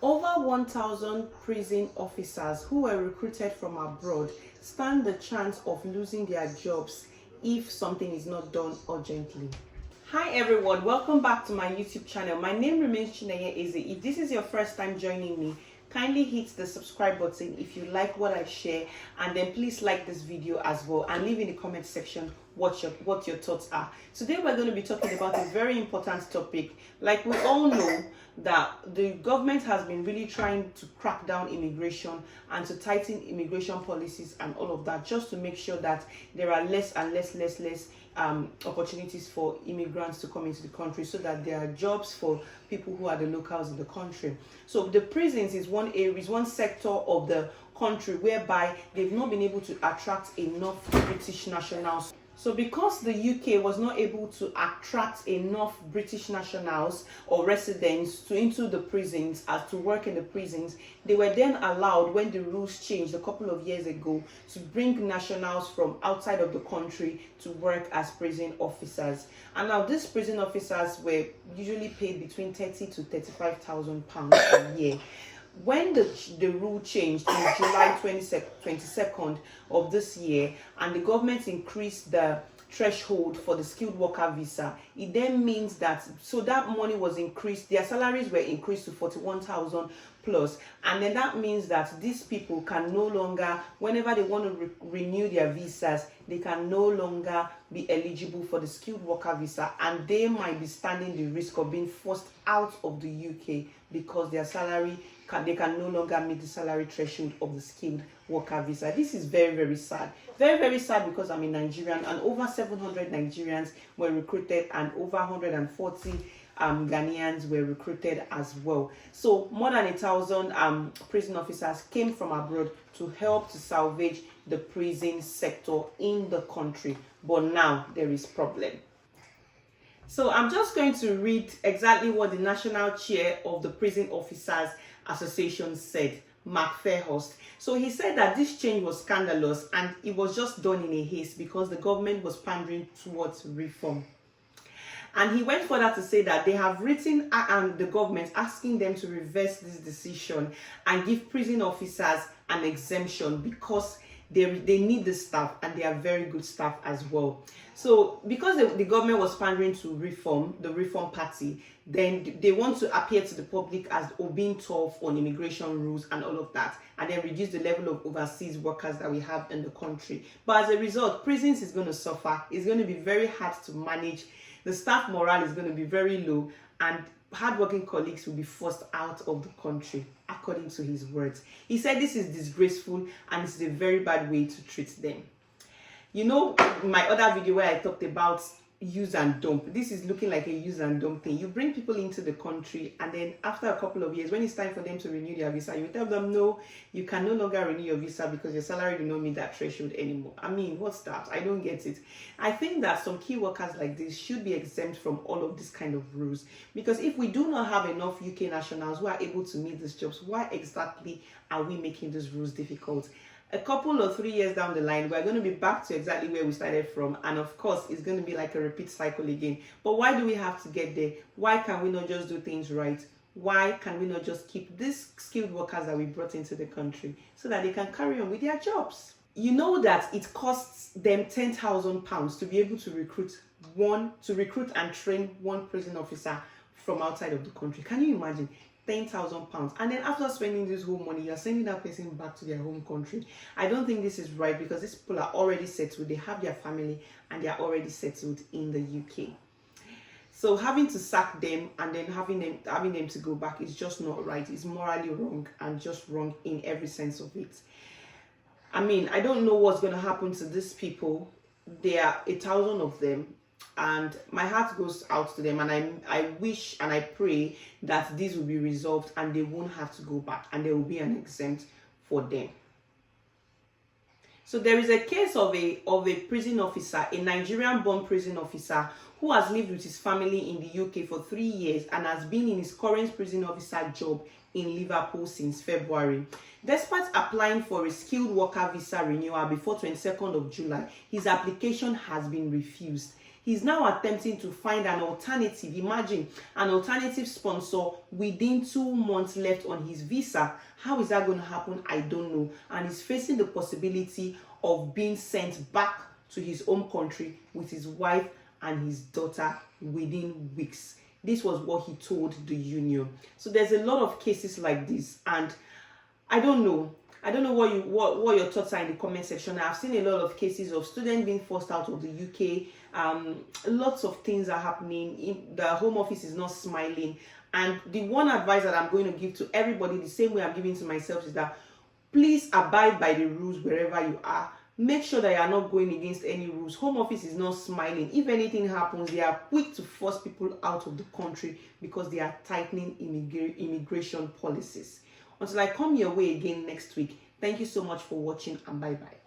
Over 1,000 prison officers who were recruited from abroad stand the chance of losing their jobs if something is not done urgently. Hi everyone, welcome back to my YouTube channel. My name remains Chinenye Eze. If this is your first time joining me, kindly hit the subscribe button if you like what I share, and then please like this video as well and leave in the comment section what your thoughts are. Today we're going to be talking about a very important topic. Like we all know that the government has been really trying to crack down immigration and to tighten immigration policies and all of that, just to make sure that there are less and less opportunities for immigrants to come into the country, so that there are jobs for people who are the locals in the country. So the prisons is one area, is one sector of the country whereby they've not been able to attract enough British nationals. So because the UK was not able to attract enough British nationals or residents into the prisons as to work in the prisons, they were then allowed, when the rules changed a couple of years ago, to bring nationals from outside of the country to work as prison officers. And now these prison officers were usually paid between 30 to 35,000 pounds a year. When the rule changed in July 22nd of this year, and the government increased the threshold for the skilled worker visa, it then means that, so that money was increased, their salaries were increased to 41,000 plus, and then that means that these people can no longer, whenever they want to renew their visas, they can no longer be eligible for the skilled worker visa, and they might be standing the risk of being forced out of the UK because their salary they can no longer meet the salary threshold of the skilled worker visa. This is very sad. Very sad, because I'm a Nigerian, and over 700 Nigerians were recruited, and over 140 Ghanaians were recruited as well. So more than 1,000 prison officers came from abroad to help to salvage the prison sector in the country. But now there is problem. So I'm just going to read exactly what the national chair of the Prison Officers Association said, Mark Fairhurst. So he said that this change was scandalous, and it was just done in a haste because the government was pandering towards reform. And he went further to say that they have written the government asking them to reverse this decision and give prison officers an exemption, because they need the staff, and they are very good staff as well. So because the government was pandering to reform, the Reform Party, then they want to appear to the public as being tough on immigration rules and all of that, and then reduce the level of overseas workers that we have in the country. But as a result, prisons is going to suffer. It's going to be very hard to manage. The staff morale is going to be very low, and hardworking colleagues will be forced out of the country, according to his words. He said this is disgraceful, and it's a very bad way to treat them. You know, my other video where I talked about use and dump, this is looking like a use and dump thing. You bring people into the country, and then after a couple of years, when it's time for them to renew their visa, you tell them, no, you can no longer renew your visa because your salary do not meet that threshold anymore. I mean, what's that? I don't get it. I think that some key workers like this should be exempt from all of this kind of rules, because if we do not have enough UK nationals who are able to meet these jobs, why exactly are we making these rules difficult? A couple or 3 years down the line, we're going to be back to exactly where we started from, and of course it's going to be like a repeat cycle again. But why do we have to get there? Why can we not just do things right? Why can we not just keep these skilled workers that we brought into the country so that they can carry on with their jobs? You know that it costs them £10,000 to be able to recruit and train one prison officer from outside of the country. Can you imagine? £10,000, and then after spending this whole money, you're sending that person back to their home country. I don't think this is right, because these people are already settled, they have their family, and they are already settled in the UK. So having to sack them and then having them to go back is just not right. It's morally wrong, and just wrong in every sense of it. I mean, I don't know what's going to happen to these people. There are 1,000 of them, and my heart goes out to them, and I wish and I pray that this will be resolved and they won't have to go back, and there will be an exempt for them. So there is a case of a prison officer, a Nigerian-born prison officer, who has lived with his family in the UK for 3 years and has been in his current prison officer job in Liverpool since February. Despite applying for a skilled worker visa renewal before 22nd of July, his application has been refused. He's now attempting to find an alternative. Imagine, an alternative sponsor within 2 months left on his visa. How is that going to happen? I don't know. And he's facing the possibility of being sent back to his home country with his wife and his daughter within weeks. This was what he told the union. So there's a lot of cases like this, and I don't know what your thoughts are in the comment section. I've seen a lot of cases of students being forced out of the UK. Lots of things are happening. The Home Office is not smiling. And the one advice that I'm going to give to everybody, the same way I'm giving to myself, is that please abide by the rules wherever you are. Make sure that you are not going against any rules. Home Office is not smiling. If anything happens, they are quick to force people out of the country because they are tightening immigration policies. Until I come your way again next week, thank you so much for watching, and bye-bye.